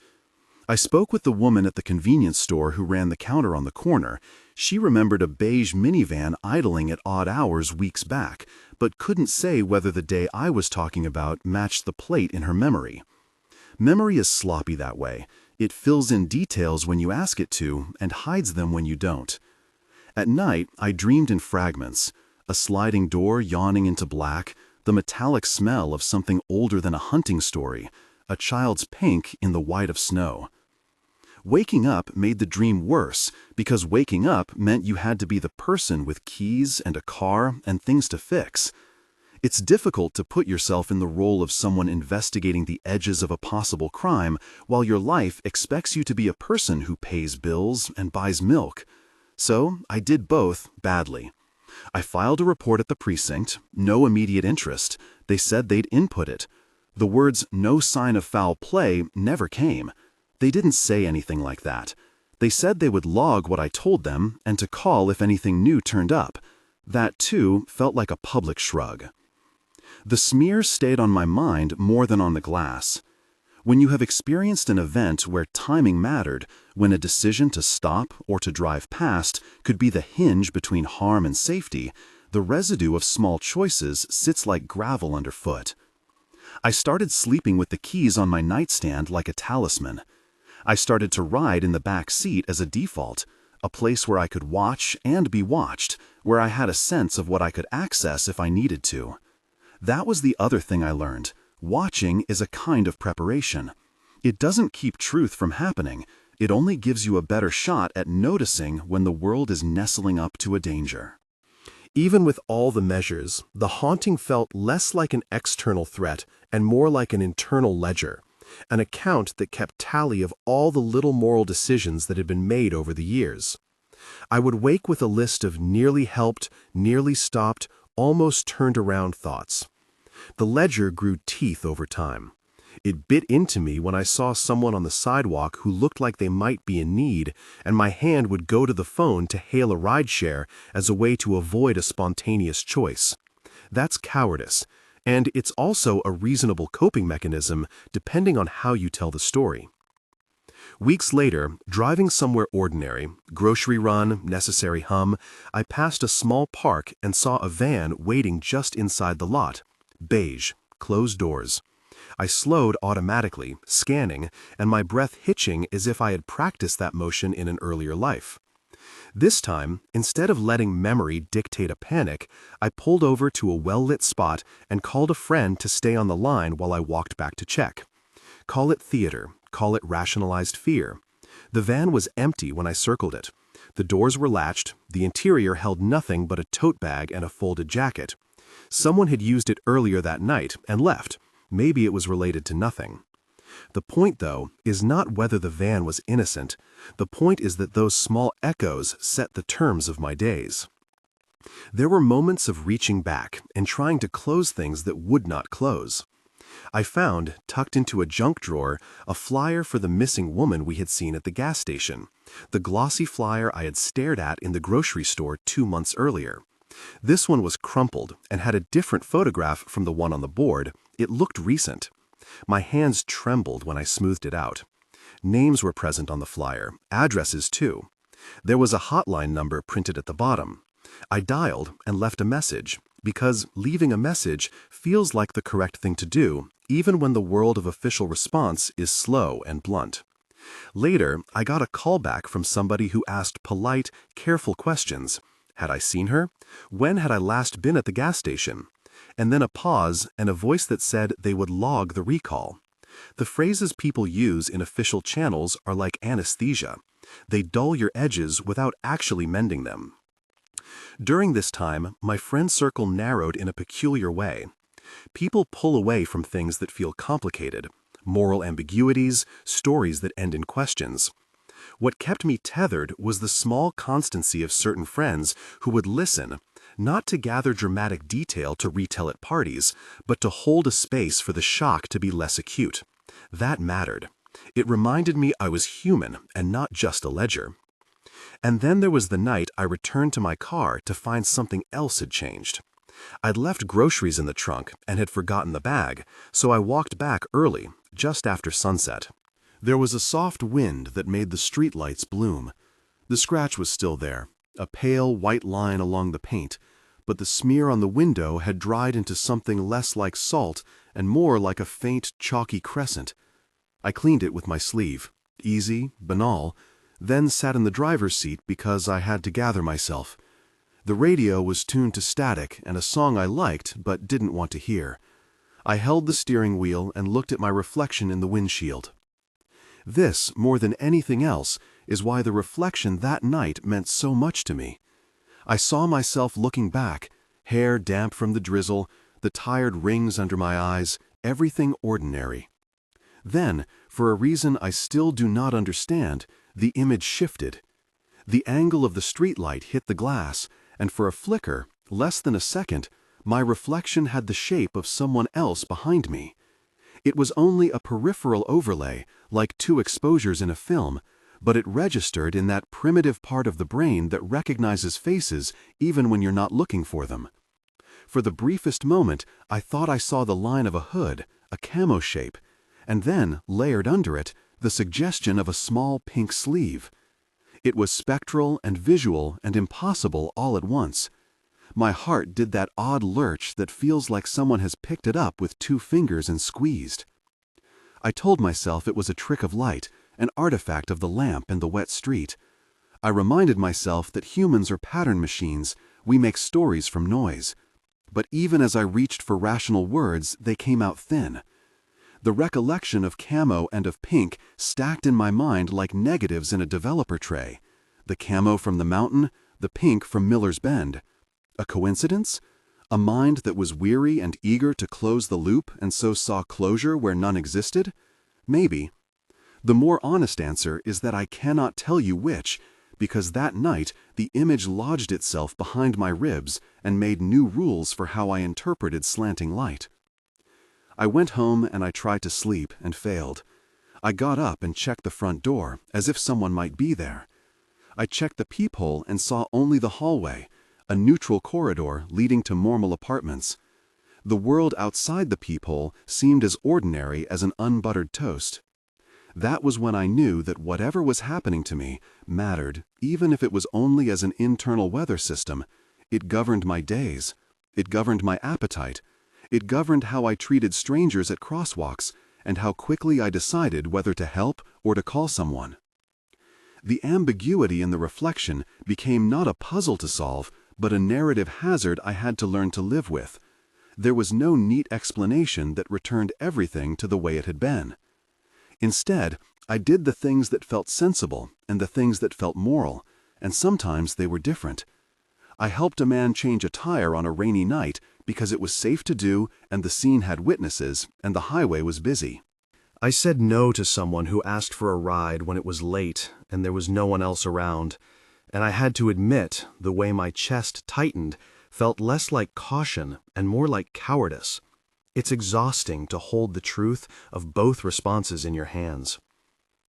I spoke with the woman at the convenience store who ran the counter on the corner. She remembered a beige minivan idling at odd hours weeks back, but couldn't say whether the day I was talking about matched the plate in her memory. Memory is sloppy that way. It fills in details when you ask it to and hides them when you don't. At night, I dreamed in fragments, a sliding door yawning into black, the metallic smell of something older than a hunting story, a child's pink in the white of snow. Waking up made the dream worse because waking up meant you had to be the person with keys and a car and things to fix. It's difficult to put yourself in the role of someone investigating the edges of a possible crime while your life expects you to be a person who pays bills and buys milk. So I did both badly. I filed a report at the precinct, no immediate interest. They said they'd input it. The words "no sign of foul play" never came. They didn't say anything like that. They said they would log what I told them and to call if anything new turned up. That, too, felt like a public shrug. The smear stayed on my mind more than on the glass. When you have experienced an event where timing mattered, when a decision to stop or to drive past could be the hinge between harm and safety, the residue of small choices sits like gravel underfoot. I started sleeping with the keys on my nightstand like a talisman. I started to ride in the back seat as a default, a place where I could watch and be watched, where I had a sense of what I could access if I needed to. That was the other thing I learned. Watching is a kind of preparation. It doesn't keep truth from happening. It only gives you a better shot at noticing when the world is nestling up to a danger. Even with all the measures, the haunting felt less like an external threat and more like an internal ledger, an account that kept tally of all the little moral decisions that had been made over the years. I would wake with a list of nearly helped, nearly stopped, almost turned around thoughts. The ledger grew teeth over time. It bit into me when I saw someone on the sidewalk who looked like they might be in need, and my hand would go to the phone to hail a rideshare as a way to avoid a spontaneous choice. That's cowardice, and it's also a reasonable coping mechanism depending on how you tell the story. Weeks later, driving somewhere ordinary, grocery run, necessary hum, I passed a small park and saw a van waiting just inside the lot. Beige, closed doors. I slowed automatically, scanning, and my breath hitching as if I had practiced that motion in an earlier life. This time, instead of letting memory dictate a panic, I pulled over to a well-lit spot and called a friend to stay on the line while I walked back to check. Call it theater, call it rationalized fear. The van was empty when I circled it. The doors were latched, the interior held nothing but a tote bag and a folded jacket. Someone had used it earlier that night and left. Maybe it was related to nothing. The point, though, is not whether the van was innocent. The point is that those small echoes set the terms of my days. There were moments of reaching back and trying to close things that would not close. I found, tucked into a junk drawer, a flyer for the missing woman we had seen at the gas station, the glossy flyer I had stared at in the grocery store 2 months earlier. This one was crumpled and had a different photograph from the one on the board. It looked recent. My hands trembled when I smoothed it out. Names were present on the flyer, addresses too. There was a hotline number printed at the bottom. I dialed and left a message, because leaving a message feels like the correct thing to do, even when the world of official response is slow and blunt. Later, I got a call back from somebody who asked polite, careful questions. Had I seen her? When had I last been at the gas station? And then a pause and a voice that said they would log the recall. The phrases people use in official channels are like anesthesia. They dull your edges without actually mending them. During this time, my friend circle narrowed in a peculiar way. People pull away from things that feel complicated, moral ambiguities, stories that end in questions. What kept me tethered was the small constancy of certain friends who would listen, not to gather dramatic detail to retell at parties, but to hold a space for the shock to be less acute. That mattered. It reminded me I was human and not just a ledger. And then there was the night I returned to my car to find something else had changed. I'd left groceries in the trunk and had forgotten the bag, so I walked back early, just after sunset. There was a soft wind that made the streetlights bloom. The scratch was still there, a pale white line along the paint, but the smear on the window had dried into something less like salt and more like a faint, chalky crescent. I cleaned it with my sleeve. easy, banal, then sat in the driver's seat because I had to gather myself. The radio was tuned to static and a song I liked but didn't want to hear. I held the steering wheel and looked at my reflection in the windshield. This, more than anything else, is why the reflection that night meant so much to me. I saw myself looking back, hair damp from the drizzle, the tired rings under my eyes, everything ordinary. Then, for a reason I still do not understand, the image shifted. The angle of the streetlight hit the glass, and for a flicker, less than a second, my reflection had the shape of someone else behind me. It was only a peripheral overlay, like two exposures in a film, but it registered in that primitive part of the brain that recognizes faces even when you're not looking for them. For the briefest moment, I thought I saw the line of a hood, a camo shape, and then, layered under it, the suggestion of a small pink sleeve. It was spectral and visual and impossible all at once. My heart did that odd lurch that feels like someone has picked it up with two fingers and squeezed. I told myself it was a trick of light, an artifact of the lamp and the wet street. I reminded myself that humans are pattern machines, we make stories from noise. But even as I reached for rational words, they came out thin. The recollection of camo and of pink stacked in my mind like negatives in a developer tray. The camo from the mountain, the pink from Miller's Bend. A coincidence? A mind that was weary and eager to close the loop and so saw closure where none existed? Maybe. The more honest answer is that I cannot tell you which, because that night the image lodged itself behind my ribs and made new rules for how I interpreted slanting light. I went home and I tried to sleep and failed. I got up and checked the front door, as if someone might be there. I checked the peephole and saw only the hallway, a neutral corridor leading to normal apartments. The world outside the peephole seemed as ordinary as an unbuttered toast. That was when I knew that whatever was happening to me mattered, even if it was only as an internal weather system. It governed my days. It governed my appetite. It governed how I treated strangers at crosswalks, and how quickly I decided whether to help or to call someone. The ambiguity in the reflection became not a puzzle to solve, but a narrative hazard I had to learn to live with. There was no neat explanation that returned everything to the way it had been. Instead, I did the things that felt sensible and the things that felt moral, and sometimes they were different. I helped a man change a tire on a rainy night because it was safe to do and the scene had witnesses and the highway was busy. I said no to someone who asked for a ride when it was late and there was no one else around, and I had to admit the way my chest tightened felt less like caution and more like cowardice. It's exhausting to hold the truth of both responses in your hands.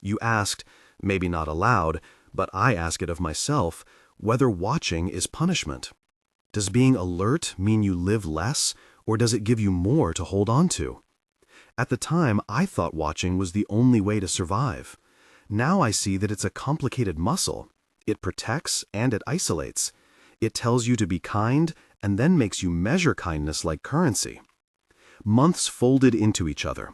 You asked, maybe not aloud, but I ask it of myself, whether watching is punishment. Does being alert mean you live less, or does it give you more to hold on to? At the time, I thought watching was the only way to survive. Now I see that it's a complicated muscle. It protects and it isolates. It tells you to be kind and then makes you measure kindness like currency. Months folded into each other.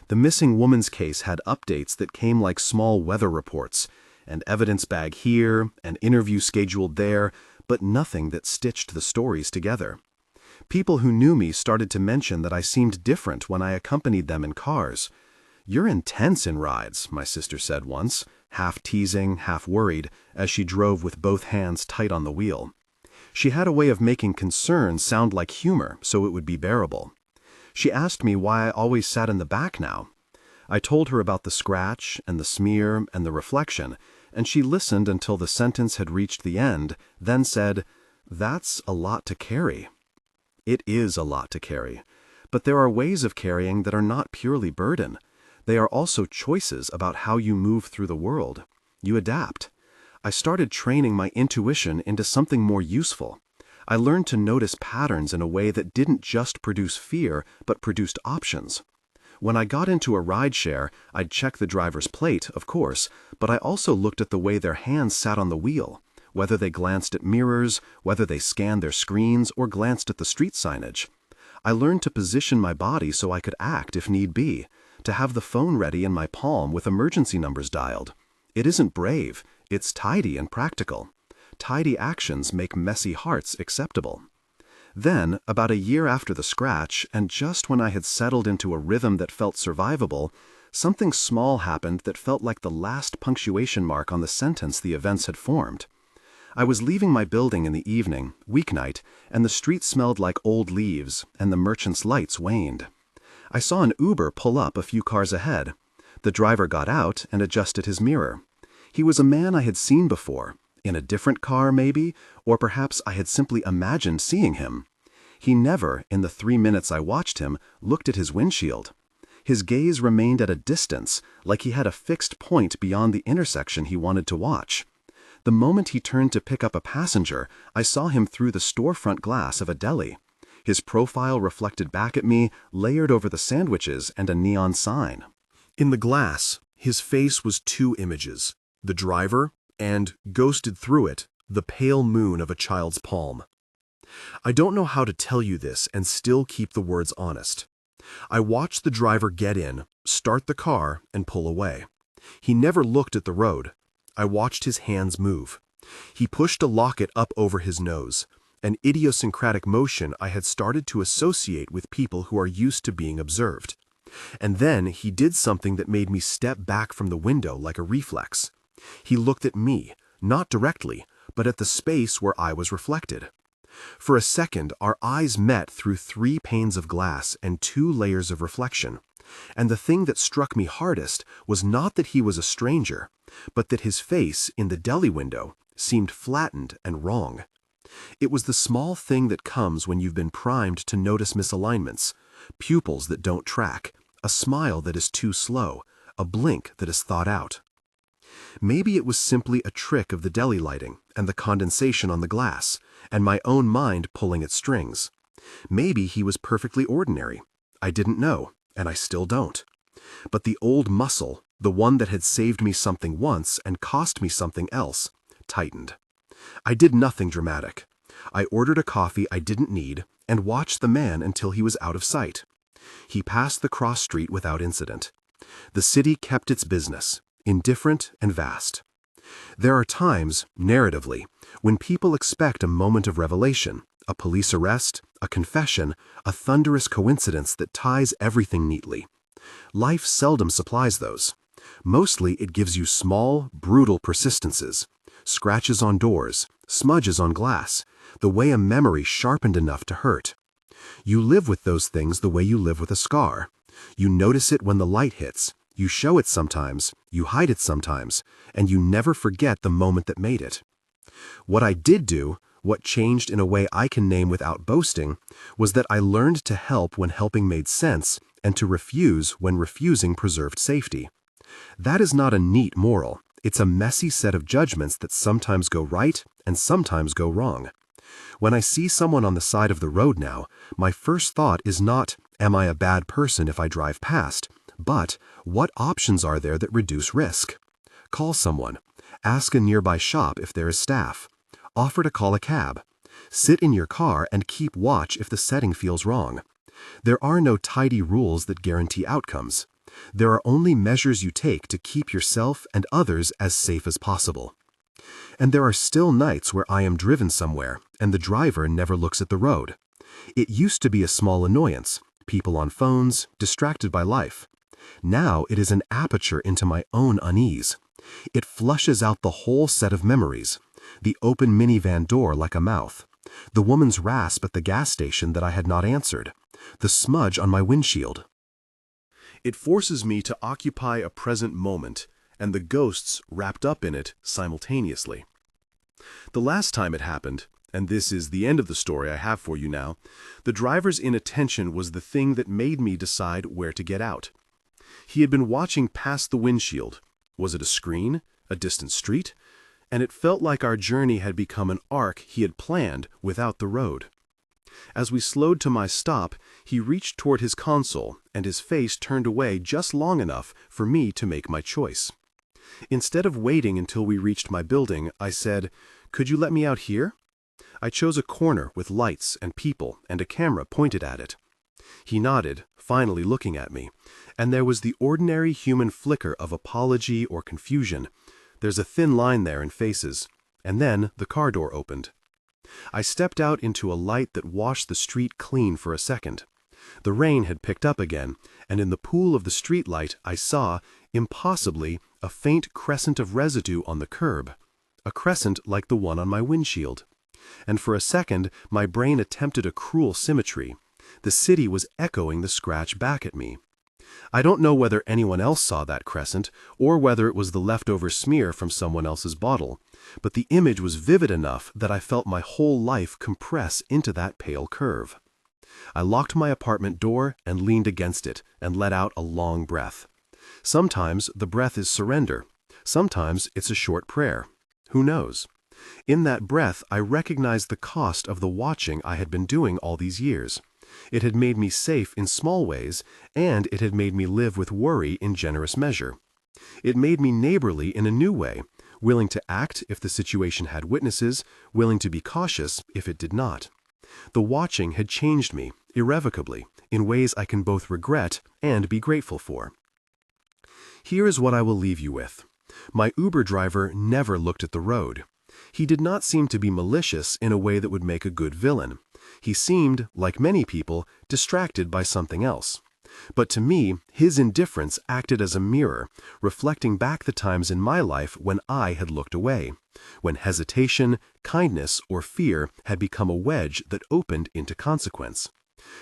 The missing woman's case had updates that came like small weather reports, an evidence bag here, an interview scheduled there, but nothing that stitched the stories together. People who knew me started to mention that I seemed different when I accompanied them in cars. "You're intense in rides," my sister said once, half teasing, half worried, as she drove with both hands tight on the wheel. She had a way of making concern sound like humor, so it would be bearable. She asked me why I always sat in the back now. I told her about the scratch and the smear and the reflection, and she listened until the sentence had reached the end, then said, "That's a lot to carry." It is a lot to carry, but there are ways of carrying that are not purely burden. They are also choices about how you move through the world. You adapt. I started training my intuition into something more useful. I learned to notice patterns in a way that didn't just produce fear, but produced options. When I got into a rideshare, I'd check the driver's plate, of course, but I also looked at the way their hands sat on the wheel, whether they glanced at mirrors, whether they scanned their screens, or glanced at the street signage. I learned to position my body so I could act if need be, to have the phone ready in my palm with emergency numbers dialed. It isn't brave, it's tidy and practical. Tidy actions make messy hearts acceptable. Then, about a year after the scratch, and just when I had settled into a rhythm that felt survivable, something small happened that felt like the last punctuation mark on the sentence the events had formed. I was leaving my building in the evening, weeknight, and the street smelled like old leaves, and the merchant's lights waned. I saw an Uber pull up a few cars ahead. The driver got out and adjusted his mirror. He was a man I had seen before, in a different car maybe, or perhaps I had simply imagined seeing him. He never, in the 3 minutes I watched him, looked at his windshield. His gaze remained at a distance, like he had a fixed point beyond the intersection he wanted to watch. The moment he turned to pick up a passenger, I saw him through the storefront glass of a deli. His profile reflected back at me, layered over the sandwiches and a neon sign. In the glass, his face was 2 images, the driver, and, ghosted through it, the pale moon of a child's palm. I don't know how to tell you this and still keep the words honest. I watched the driver get in, start the car, and pull away. He never looked at the road. I watched his hands move. He pushed a locket up over his nose, an idiosyncratic motion I had started to associate with people who are used to being observed. And then he did something that made me step back from the window like a reflex. He looked at me, not directly, but at the space where I was reflected. For a second, our eyes met through 3 panes of glass and 2 layers of reflection. And the thing that struck me hardest was not that he was a stranger, but that his face, in the deli window, seemed flattened and wrong. It was the small thing that comes when you've been primed to notice misalignments, pupils that don't track, a smile that is too slow, a blink that is thought out. Maybe it was simply a trick of the deli lighting and the condensation on the glass, and my own mind pulling at strings. Maybe he was perfectly ordinary. I didn't know, and I still don't. But the old muscle, the one that had saved me something once and cost me something else, tightened. I did nothing dramatic. I ordered a coffee I didn't need and watched the man until he was out of sight. He passed the cross street without incident. The city kept its business, indifferent and vast. There are times, narratively, when people expect a moment of revelation, a police arrest, a confession, a thunderous coincidence that ties everything neatly. Life seldom supplies those. Mostly it gives you small, brutal persistences, scratches on doors, smudges on glass, the way a memory sharpened enough to hurt. You live with those things the way you live with a scar. You notice it when the light hits, you show it sometimes, you hide it sometimes, and you never forget the moment that made it. What I did do, what changed in a way I can name without boasting, was that I learned to help when helping made sense and to refuse when refusing preserved safety. That is not a neat moral. It's a messy set of judgments that sometimes go right and sometimes go wrong. When I see someone on the side of the road now, my first thought is not, am I a bad person if I drive past, but what options are there that reduce risk? Call someone. Ask a nearby shop if there is staff. Offer to call a cab. Sit in your car and keep watch if the setting feels wrong. There are no tidy rules that guarantee outcomes. There are only measures you take to keep yourself and others as safe as possible. And there are still nights where I am driven somewhere and the driver never looks at the road. It used to be a small annoyance, people on phones, distracted by life. Now it is an aperture into my own unease. It flushes out the whole set of memories. The open minivan door like a mouth. The woman's rasp at the gas station that I had not answered. The smudge on my windshield. It forces me to occupy a present moment, and the ghosts wrapped up in it simultaneously. The last time it happened, and this is the end of the story I have for you now, the driver's inattention was the thing that made me decide where to get out. He had been watching past the windshield. Was it a screen? A distant street? And it felt like our journey had become an arc he had planned without the road. As we slowed to my stop, he reached toward his console, and his face turned away just long enough for me to make my choice. Instead of waiting until we reached my building, I said, "Could you let me out here?" I chose a corner with lights and people and a camera pointed at it. He nodded, finally looking at me, and there was the ordinary human flicker of apology or confusion. There's a thin line there in faces. And then the car door opened. I stepped out into a light that washed the street clean for a second. The rain had picked up again, and in the pool of the streetlight I saw, impossibly, a faint crescent of residue on the curb. A crescent like the one on my windshield. And for a second my brain attempted a cruel symmetry. The city was echoing the scratch back at me. I don't know whether anyone else saw that crescent, or whether it was the leftover smear from someone else's bottle, but the image was vivid enough that I felt my whole life compress into that pale curve. I locked my apartment door and leaned against it and let out a long breath. Sometimes the breath is surrender. Sometimes it's a short prayer. Who knows? In that breath I recognized the cost of the watching I had been doing all these years. It had made me safe in small ways, and it had made me live with worry in generous measure. It made me neighborly in a new way, willing to act if the situation had witnesses, willing to be cautious if it did not. The watching had changed me, irrevocably, in ways I can both regret and be grateful for. Here is what I will leave you with. My Uber driver never looked at the road. He did not seem to be malicious in a way that would make a good villain. He seemed, like many people, distracted by something else. But to me, his indifference acted as a mirror, reflecting back the times in my life when I had looked away, when hesitation, kindness, or fear had become a wedge that opened into consequence.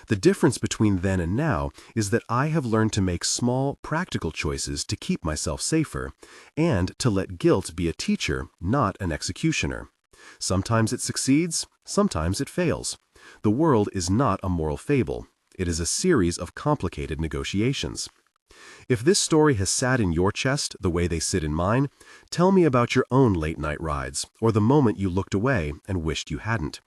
The difference between then and now is that I have learned to make small, practical choices to keep myself safer, and to let guilt be a teacher, not an executioner. Sometimes it succeeds, sometimes it fails. The world is not a moral fable. It is a series of complicated negotiations. If this story has sat in your chest the way they sit in mine, tell me about your own late-night rides, or the moment you looked away and wished you hadn't.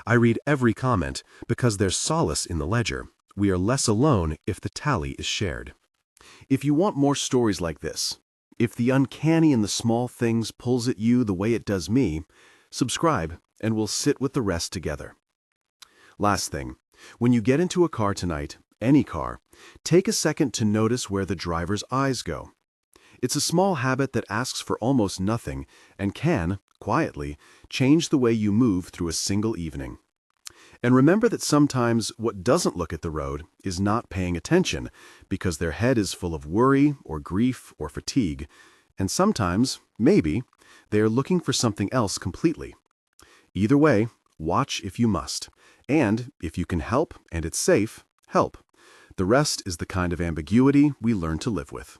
I read every comment because there's solace in the ledger. We are less alone if the tally is shared. If you want more stories like this, if the uncanny in the small things pulls at you the way it does me, subscribe and we'll sit with the rest together. Last thing, when you get into a car tonight, any car, take a second to notice where the driver's eyes go. It's a small habit that asks for almost nothing and can, quietly, change the way you move through a single evening. And remember that sometimes what doesn't look at the road is not paying attention because their head is full of worry or grief or fatigue, and sometimes, maybe, they are looking for something else completely. Either way, watch if you must, and if you can help and it's safe, help. The rest is the kind of ambiguity we learn to live with.